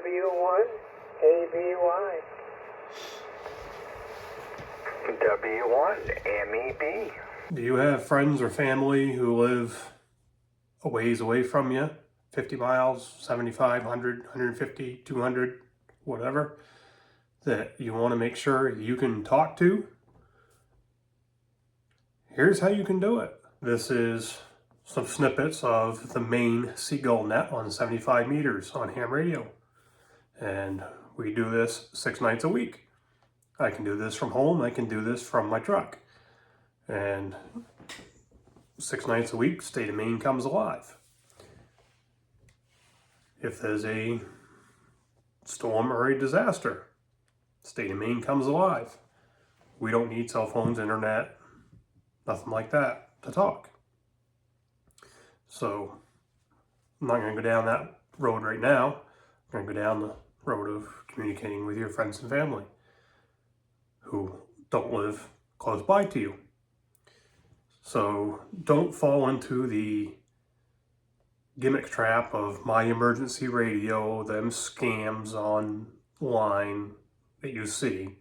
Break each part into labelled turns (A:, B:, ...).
A: W1 ABY. W1 MEB.
B: Do you have friends or family who live a ways away from you? 50 miles, 75, 100, 150, 200, whatever, that you want to make sure you can talk to? Here's how you can do it. This is some snippets of the main Seagull net on 75 meters on ham radio. And we do this 6 nights a week. I can do this from home. I can do this from my truck. And 6 nights a week, state of Maine comes alive. If there's a storm or a disaster, state of Maine comes alive. We don't need cell phones, internet, nothing like that to talk. So I'm not going to go down that road right now. I'm going to go down the road of communicating with your friends and family who don't live close by to you. So don't fall into the gimmick trap of my emergency radio, them scams online that you see.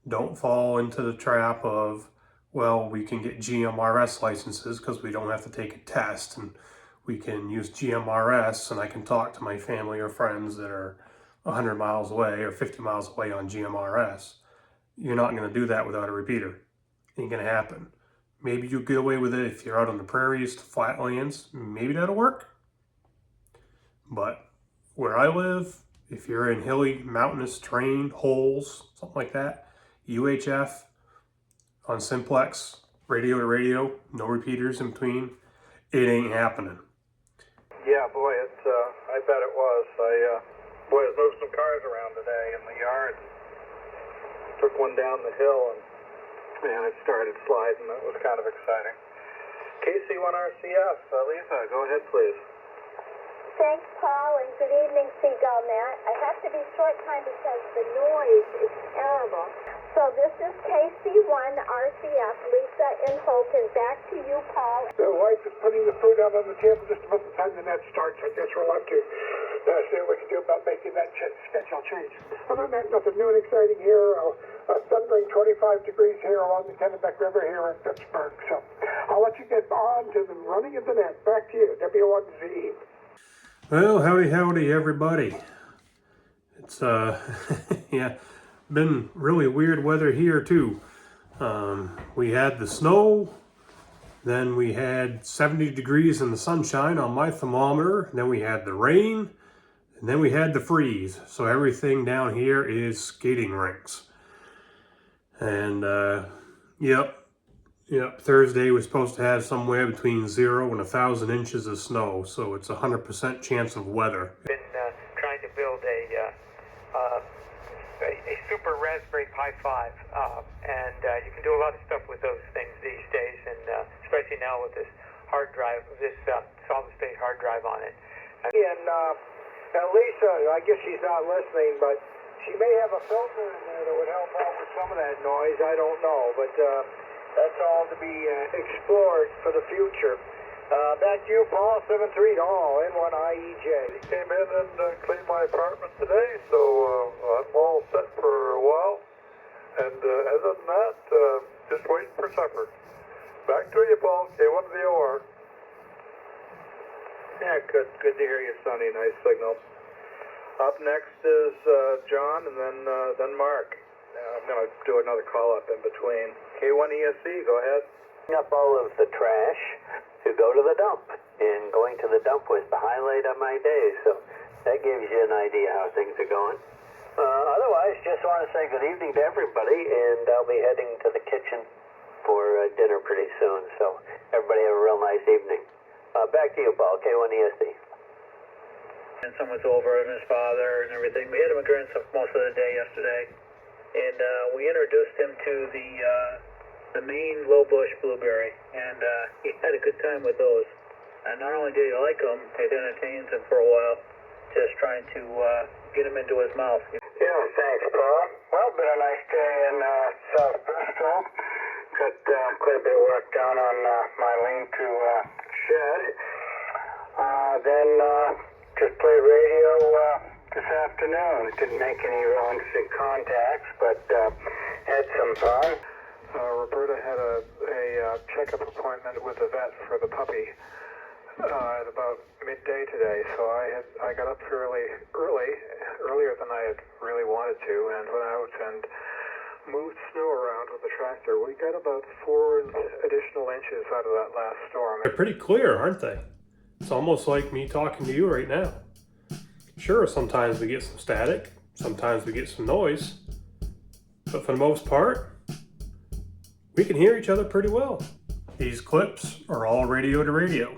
B: Don't fall into the trap of, well, we can get GMRS licenses because we don't have to take a test, and we can use GMRS and I can talk to my family or friends that are 100 miles away or 50 miles away on GMRS. You're not going to do that without a repeater. Ain't going to happen. Maybe you get away with it if you're out on the prairies, flatlands. Maybe that'll work. But where I live, if you're in hilly, mountainous terrain, holes, something like that, UHF on simplex, radio to radio, no repeaters in between, it ain't happening.
C: Yeah, boy, I bet it was. I was moving some cars around today in the yard. Took one down the hill and it started sliding. That was kind of exciting. KC1RCF, Lisa, go ahead, please.
D: Thanks, Paul, and good evening, Seagull Net. I have to be short time because the noise is terrible. So this is KC1RCF, Lisa in Holton. Back to you, Paul.
E: The wife is putting the food out on the table just about the time the net starts. I guess we'll have to see what we can do about making that schedule change. Other than that, nothing new and exciting here. Thundering 25 degrees here along the Kennebec River here in Pittsburgh. So I'll let you get on to the running of the net. Back to you, W1Z.
B: Well, howdy, everybody. It's, yeah, been really weird weather here, too. We had the snow, then we had 70 degrees in the sunshine on my thermometer, and then we had the rain, and then we had the freeze. So everything down here is skating rinks. And, yep, Thursday was supposed to have somewhere between 0 and 1,000 inches of snow, so it's 100% chance of weather.
F: Been trying to build a super Raspberry Pi 5, and you can do a lot of stuff with those things these days, and especially now with this hard drive, this solid-state hard drive on it.
A: And Lisa, I guess she's not listening, but she may have a filter in there that would help out with some of that noise. I don't know, but that's all to be explored for the future. Back to you, Paul, 7-3 all, N1IEJ.
C: He came in and cleaned my apartment today, so I'm all set for a while. And other than that, just waiting for supper. Back to you, Paul, K1VOR. Yeah, good to hear you, Sonny. Nice signal. Up next is John, and then Mark. I'm going to do another call-up in between. K1ESC, go ahead.
G: Up all of the trash to go to the dump, and going to the dump was the highlight of my day, so that gives you an idea how things are going. Otherwise, just want to say good evening to everybody, and I'll be heading to the kitchen for dinner pretty soon, so everybody have a real nice evening. Back to you, Paul, K1ESD.
F: And someone's over and his father and everything. We had him at Grandson most of the day yesterday, and we introduced him to the Maine low bush blueberry, and he had a good time with those. And not only did he like them, it entertains him for a while, just trying to get him into his mouth.
E: Yeah, thanks, Paul. Well, been a nice day in South Bristol. Got quite a bit of work done on my lean-to shed. Then just played radio this
C: afternoon. Didn't make any real interesting contacts, but had some fun. Roberta had a checkup appointment with the vet for the puppy at about midday today, so I got up earlier than I had really wanted to, and went out and moved snow around with the tractor. We got about 4 additional inches out of that last storm.
B: They're pretty clear, aren't they? It's almost like me talking to you right now. Sure, sometimes we get some static, sometimes we get some noise, but for the most part, we can hear each other pretty well. These clips are all radio to radio.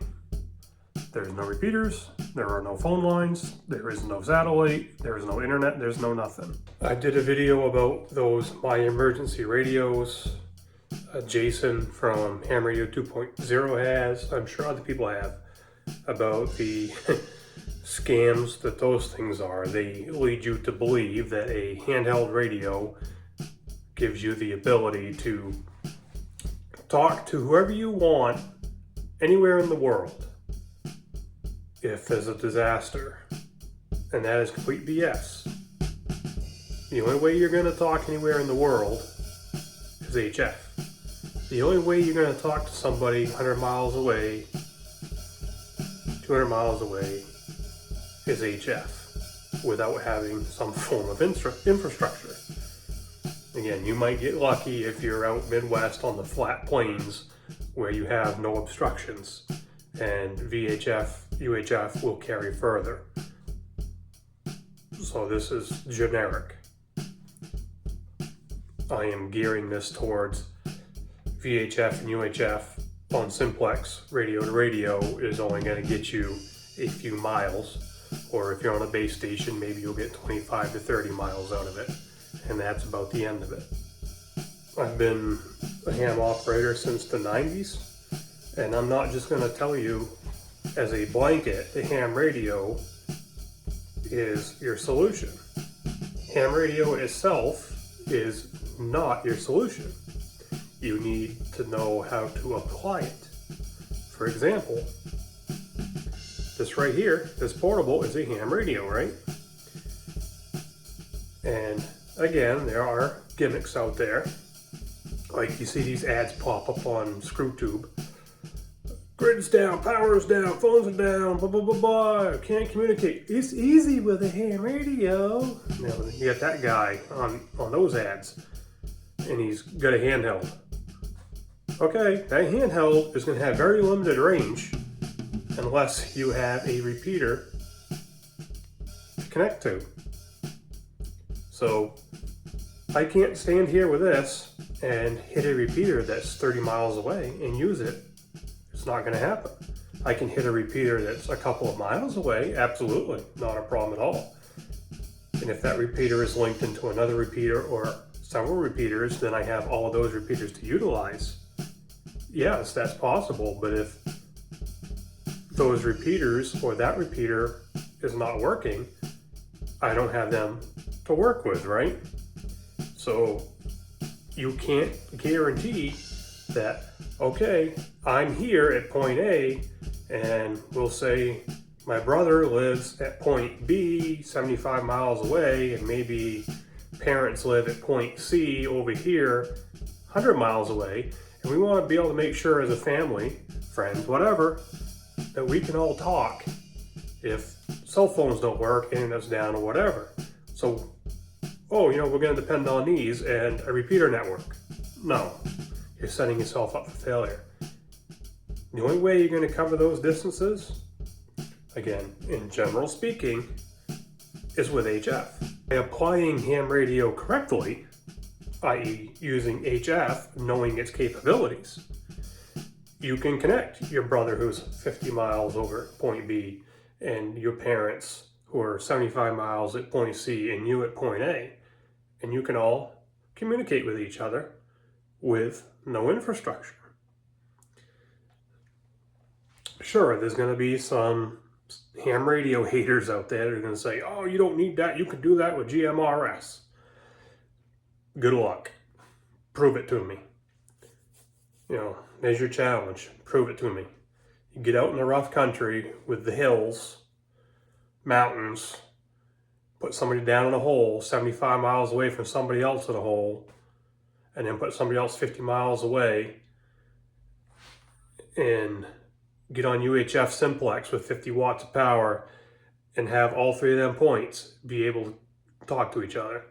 B: There's no repeaters, there are no phone lines, there is no satellite, there is no internet, there's no nothing. I did a video about those My Emergency radios. Jason from Ham Radio 2.0 has, I'm sure other people have, about the scams that those things are. They lead you to believe that a handheld radio gives you the ability to talk to whoever you want anywhere in the world if there's a disaster, and that is complete BS. The only way you're going to talk anywhere in the world is HF. The only way you're going to talk to somebody 100 miles away, 200 miles away, is HF without having some form of infrastructure. Again, you might get lucky if you're out Midwest on the flat plains where you have no obstructions, and VHF, UHF will carry further. So this is generic. I am gearing this towards VHF and UHF on simplex radio to radio is only going to get you a few miles, or if you're on a base station, maybe you'll get 25 to 30 miles out of it, and that's about the end of it. I've been a ham operator since the 90s, and I'm not just going to tell you as a blanket the ham radio is your solution. Ham radio itself is not your solution. You need to know how to apply it. For example, this right here, this portable, is a ham radio, right? And again, there are gimmicks out there. Like you see these ads pop up on ScrewTube. Grid's down, power's down, phones are down, blah, blah, blah, blah, can't communicate. It's easy with a ham radio. Now, you got that guy on those ads, and he's got a handheld. Okay, that handheld is going to have very limited range unless you have a repeater to connect to. So I can't stand here with this and hit a repeater that's 30 miles away and use it. It's not going to happen. I can hit a repeater that's a couple of miles away, absolutely, not a problem at all. And if that repeater is linked into another repeater or several repeaters, then I have all of those repeaters to utilize. Yes, that's possible, but if those repeaters or that repeater is not working, I don't have them to work with, right? So you can't guarantee that, okay, I'm here at point A, and we'll say my brother lives at point B, 75 miles away, and maybe parents live at point C over here, 100 miles away, and we want to be able to make sure as a family, friends, whatever, that we can all talk if cell phones don't work, internet's down, or whatever. So, we're going to depend on these and a repeater network. No, you're setting yourself up for failure. The only way you're going to cover those distances, again, in general speaking, is with HF. By applying ham radio correctly, i.e. using HF, knowing its capabilities, you can connect your brother who's 50 miles over at point B and your parents who are 75 miles at point C and you at point A, and you can all communicate with each other with no infrastructure. Sure, there's going to be some ham radio haters out there that are going to say, oh, you don't need that, you can do that with GMRS. Good luck. Prove it to me. There's your challenge. Prove it to me. You get out in the rough country with the hills, mountains, put somebody down in a hole 75 miles away from somebody else in a hole, and then put somebody else 50 miles away and get on UHF simplex with 50 watts of power and have all three of them points be able to talk to each other.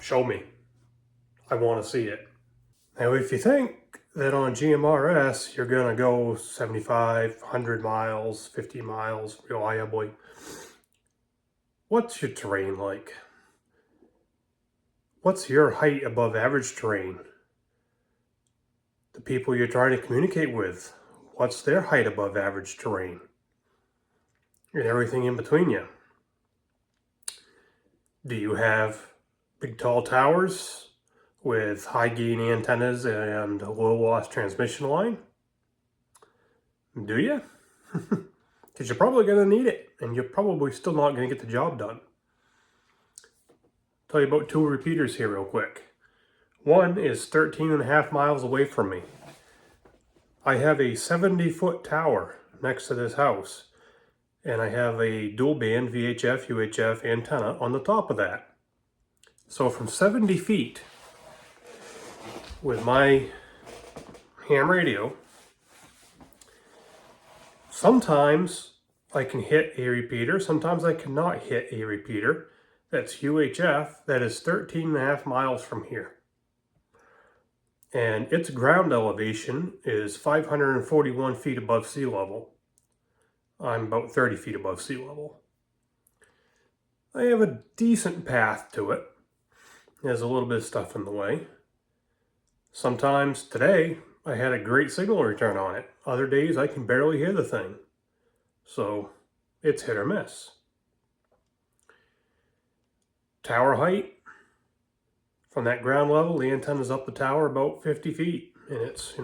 B: Show me. I want to see it. Now, if you think that on GMRS you're going to go 75, 100 miles, 50 miles reliably, what's your terrain like? What's your height above average terrain? The people you're trying to communicate with, what's their height above average terrain? And everything in between you. Do you have big tall towers with high gain antennas and low loss transmission line? Do you? Because you're probably going to need it, and you're probably still not going to get the job done. Tell you about two repeaters here real quick. One is 13.5 miles away from me. I have a 70-foot tower next to this house, and I have a dual band VHF, UHF antenna on the top of that. So from 70 feet with my ham radio, sometimes I can hit a repeater, sometimes I cannot hit a repeater that's UHF that is 13.5 miles from here. And its ground elevation is 541 feet above sea level. I'm about 30 feet above sea level. I have a decent path to it. There's a little bit of stuff in the way. Sometimes today I had a great signal return on it. Other days I can barely hear the thing. So it's hit or miss. Tower height. From that ground level, the antenna's up the tower about 50 feet. And it's,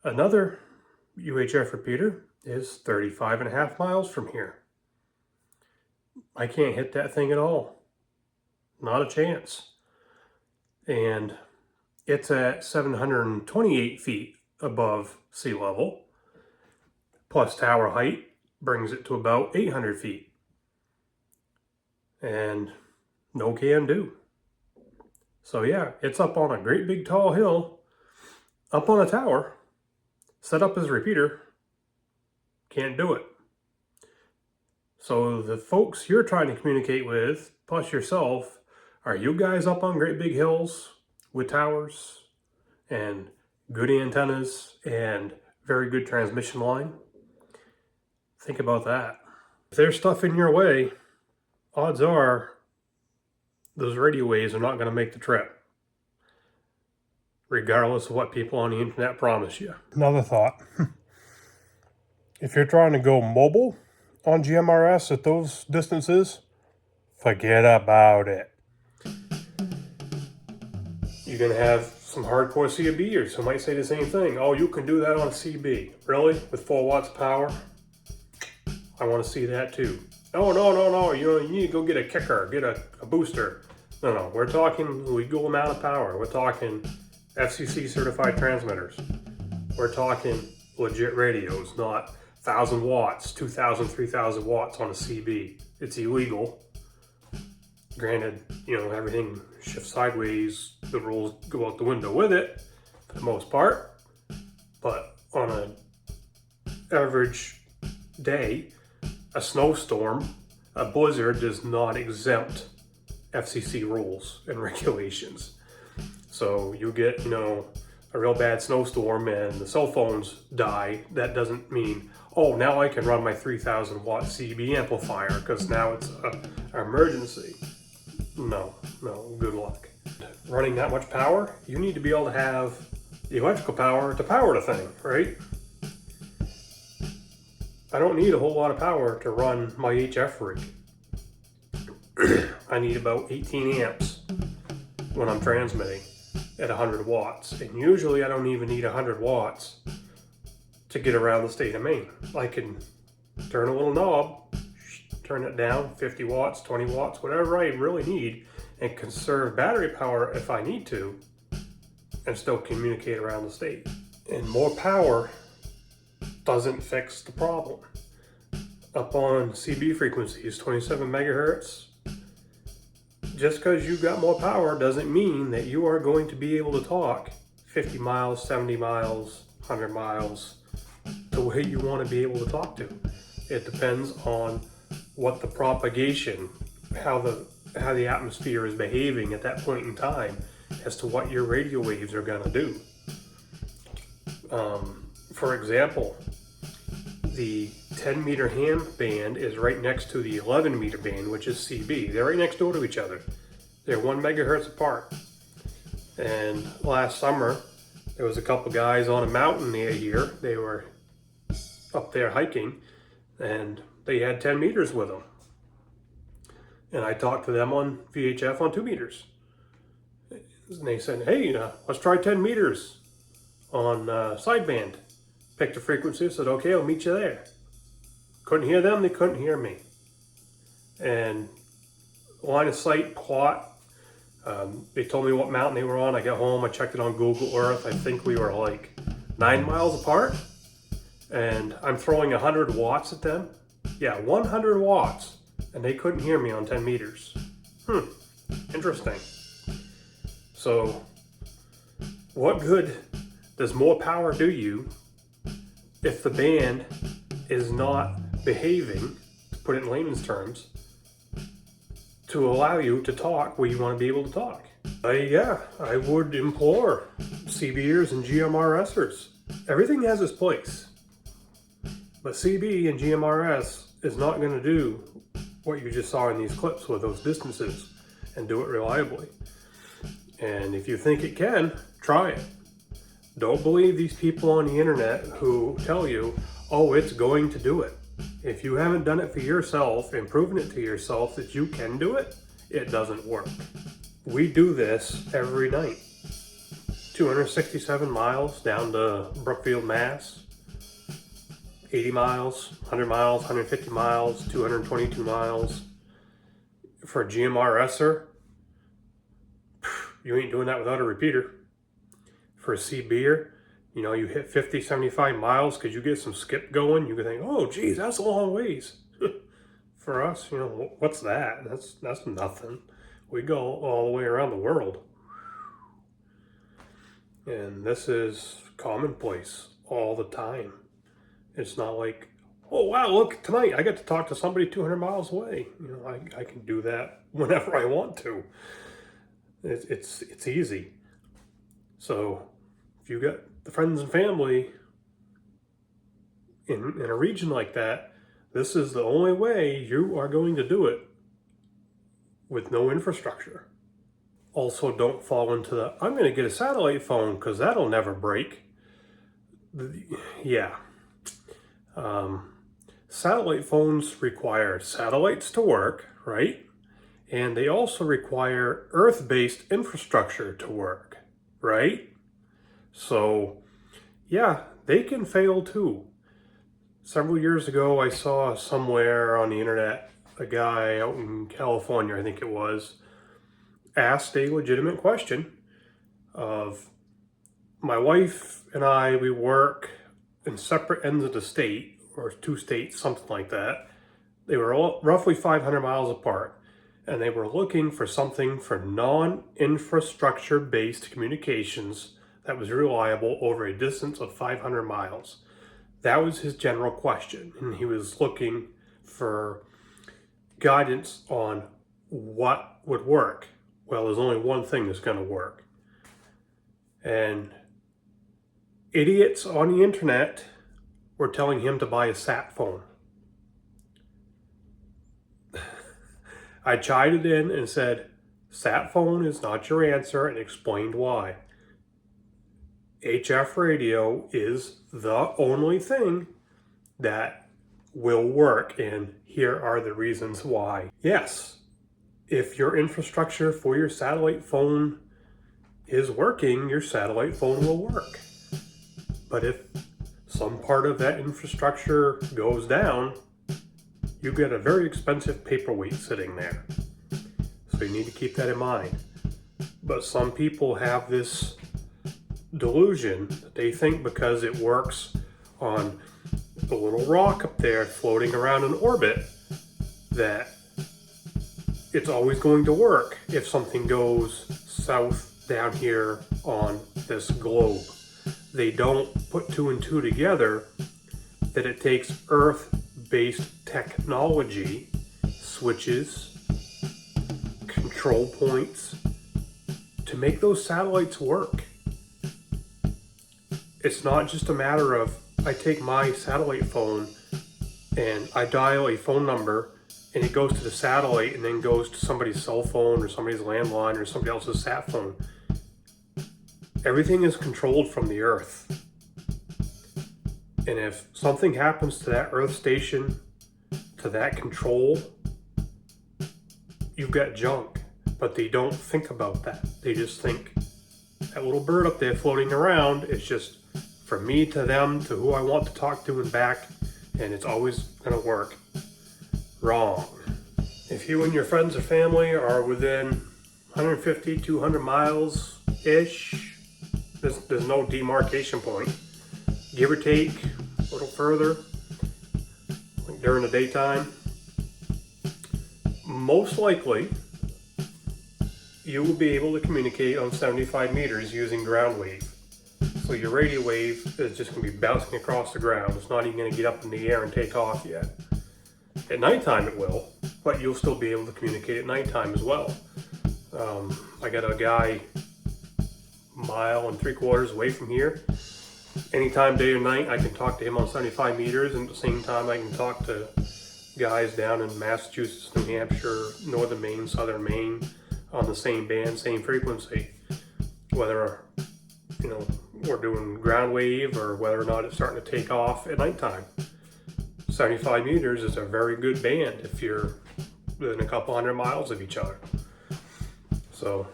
B: Another UHF repeater is 35.5 miles from here. I can't hit that thing at all. Not a chance. And it's at 728 feet above sea level. Plus tower height brings it to about 800 feet. And no can do. So yeah, it's up on a great big tall hill, up on a tower, set up as a repeater, can't do it. So the folks you're trying to communicate with, plus yourself, are you guys up on great big hills with towers and good antennas and very good transmission line? Think about that. If there's stuff in your way, odds are those radio waves are not going to make the trip, regardless of what people on the internet promise you. Another thought. If you're trying to go mobile on GMRS at those distances, forget about it. You're going to have some hardcore CBers who might say the same thing. Oh, you can do that on a CB. Really? With 4 watts power? I want to see that too. Oh, no. You need to go get a kicker, get a booster. No, we're talking legal amount of power. We're talking FCC certified transmitters. We're talking legit radios, not 1,000 watts, 2,000, 3,000 watts on a CB. It's illegal. Granted, everything shifts sideways. The rules go out the window with it for the most part. But on an average day, a snowstorm, a blizzard does not exempt FCC rules and regulations. So you get, a real bad snowstorm and the cell phones die. That doesn't mean, oh, now I can run my 3,000 watt CB amplifier because now it's an emergency. No, good luck. Running that much power, you need to be able to have the electrical power to power the thing, right? I don't need a whole lot of power to run my HF rig. I need about 18 amps when I'm transmitting at 100 watts. And usually I don't even need 100 watts to get around the state of Maine. I can turn a little knob, turn it down 50 watts, 20 watts, whatever I really need, and conserve battery power if I need to, and still communicate around the state. And more power doesn't fix the problem. up on CB frequencies, 27 megahertz. Just because you got more power doesn't mean that you are going to be able to talk 50 miles, 70 miles, 100 miles the way you want to be able to talk to. It depends on what the propagation, how the atmosphere is behaving at that point in time as to what your radio waves are going to do. For example, the 10 meter ham band is right next to the 11 meter band, which is CB. They're right next door to each other. They're 1 megahertz apart. And last summer, there was a couple guys on a mountain near here. They were up there hiking, and they had 10 meters with them. And I talked to them on VHF on 2 meters. And they said, hey, let's try 10 meters on sideband. Picked a frequency, said, okay, I'll meet you there. Couldn't hear them, they couldn't hear me. And line of sight, plot, they told me what mountain they were on. I got home, I checked it on Google Earth. I think we were like 9 miles apart. And I'm throwing 100 watts at them. Yeah, 100 watts. And they couldn't hear me on 10 meters. Interesting. So, what good does more power do you if the band is not behaving, to put it in layman's terms, to allow you to talk where you want to be able to talk? I would implore CBers and GMRSers. Everything has its place. But CB and GMRS is not going to do what you just saw in these clips with those distances and do it reliably. And if you think it can, try it. Don't believe these people on the internet who tell you, oh, it's going to do it. If you haven't done it for yourself and proven it to yourself that you can do it, it doesn't work. We do this every night. 267 miles down to Brookfield, Mass. 80 miles, 100 miles, 150 miles, 222 miles. For a GMRSer, you ain't doing that without a repeater. For a CBer, you hit 50, 75 miles because you get some skip going. You can think, oh, geez, that's a long ways. For us, what's that? That's nothing. We go all the way around the world. And this is commonplace all the time. It's not like, oh, wow, look, tonight I get to talk to somebody 200 miles away. I can do that whenever I want to. It's easy. So if you got the friends and family in a region like that, this is the only way you are going to do it with no infrastructure. Also, don't fall into the, I'm going to get a satellite phone because that'll never break. Yeah. Satellite phones require satellites to work, right? And they also require Earth-based infrastructure to work, right? So, yeah, they can fail too. Several years ago, I saw somewhere on the internet, a guy out in California, I think it was, asked a legitimate question of, my wife and I, we work in separate ends of the state, or 2 states, something like that. They were all roughly 500 miles apart, and they were looking for something for non-infrastructure based communications that was reliable over a distance of 500 miles. That was his general question, and he was looking for guidance on what would work. Well, there's only one thing that's going to work. And idiots on the internet were telling him to buy a sat phone. I chided in and said, sat phone is not your answer, and explained why. HF radio is the only thing that will work, and here are the reasons why. Yes, if your infrastructure for your satellite phone is working, your satellite phone will work. But if some part of that infrastructure goes down, you get a very expensive paperweight sitting there. So you need to keep that in mind. But some people have this delusion that they think because it works on a little rock up there floating around in orbit that it's always going to work if something goes south down here on this globe. They don't put two and two together that it takes Earth-based technology, switches, control points, to make those satellites work. It's not just a matter of I take my satellite phone and I dial a phone number and it goes to the satellite and then goes to somebody's cell phone or somebody's landline or somebody else's sat phone. Everything is controlled from the Earth. And if something happens to that Earth station, to that control, you've got junk. But they don't think about that. They just think that little bird up there floating around is just from me to them to who I want to talk to and back, and it's always gonna work. Wrong. If you and your friends or family are within 150, 200 miles-ish, there's no demarcation point. Give or take a little further, like during the daytime, most likely you will be able to communicate on 75 meters using ground wave. So your radio wave is just going to be bouncing across the ground. It's not even going to get up in the air and take off yet. At nighttime it will, but you'll still be able to communicate at nighttime as well. I got a guy 1.75 miles away from here. Anytime, day or night, I can talk to him on 75 meters, and at the same time I can talk to guys down in Massachusetts, New Hampshire, northern Maine, southern Maine, on the same band, same frequency. Whether, we're doing ground wave or whether or not it's starting to take off at nighttime. 75 meters is a very good band if you're within a couple hundred miles of each other. So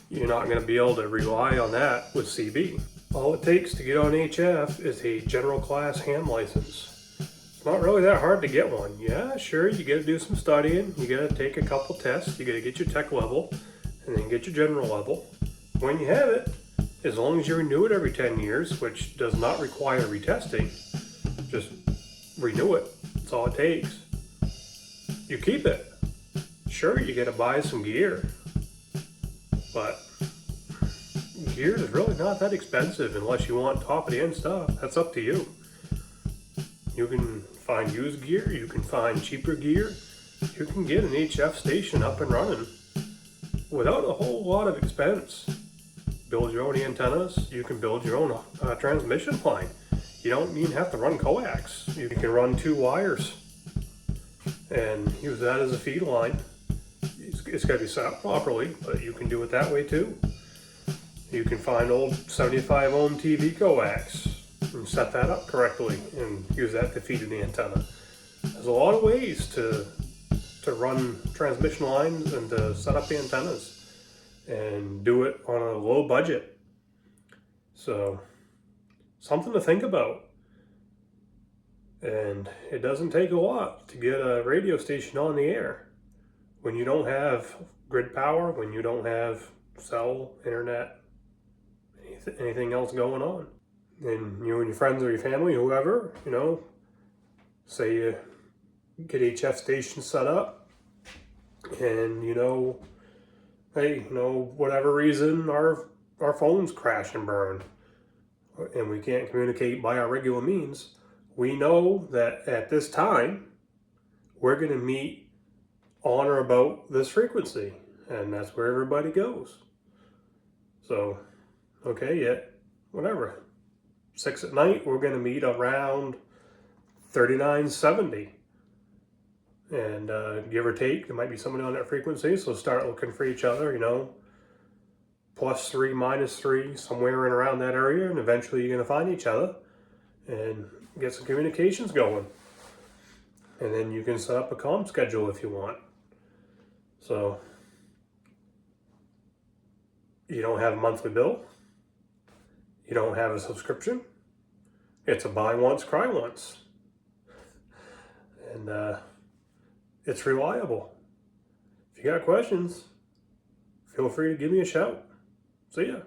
B: you're not going to be able to rely on that with CB. All it takes to get on HF is a general class ham license. It's not really that hard to get one. Yeah, sure, you got to do some studying, you got to take a couple tests, you got to get your tech level, and then get your general level. When you have it, as long as you renew it every 10 years, which does not require retesting, just renew it. That's all it takes. You keep it. Sure, you got to buy some gear, but gear is really not that expensive unless you want top of the end stuff. That's up to you. You can find used gear, you can find cheaper gear, you can get an HF station up and running without a whole lot of expense. Build your own antennas, you can build your own transmission line. You don't even have to run coax. You can run 2 wires and use that as a feed line. It's got to be set up properly, but you can do it that way too. You can find old 75 ohm TV coax and set that up correctly and use that to feed an antenna. There's a lot of ways to run transmission lines and to set up antennas and do it on a low budget. So something to think about. And it doesn't take a lot to get a radio station on the air when you don't have grid power, when you don't have cell, internet, anything else going on. And you and your friends or your family, whoever, say you get HF stations set up and hey, whatever reason our phones crash and burn and we can't communicate by our regular means, we know that at this time we're going to meet on or about this frequency, and that's where everybody goes. So okay, whatever, 6 at night, we're going to meet around 3970. And give or take, there might be somebody on that frequency, so start looking for each other, +3, -3, somewhere in around that area, and eventually you're going to find each other and get some communications going. And then you can set up a comm schedule if you want. So you don't have a monthly bill. You don't have a subscription. It's a buy once, cry once. And it's reliable. If you got questions, feel free to give me a shout. See ya.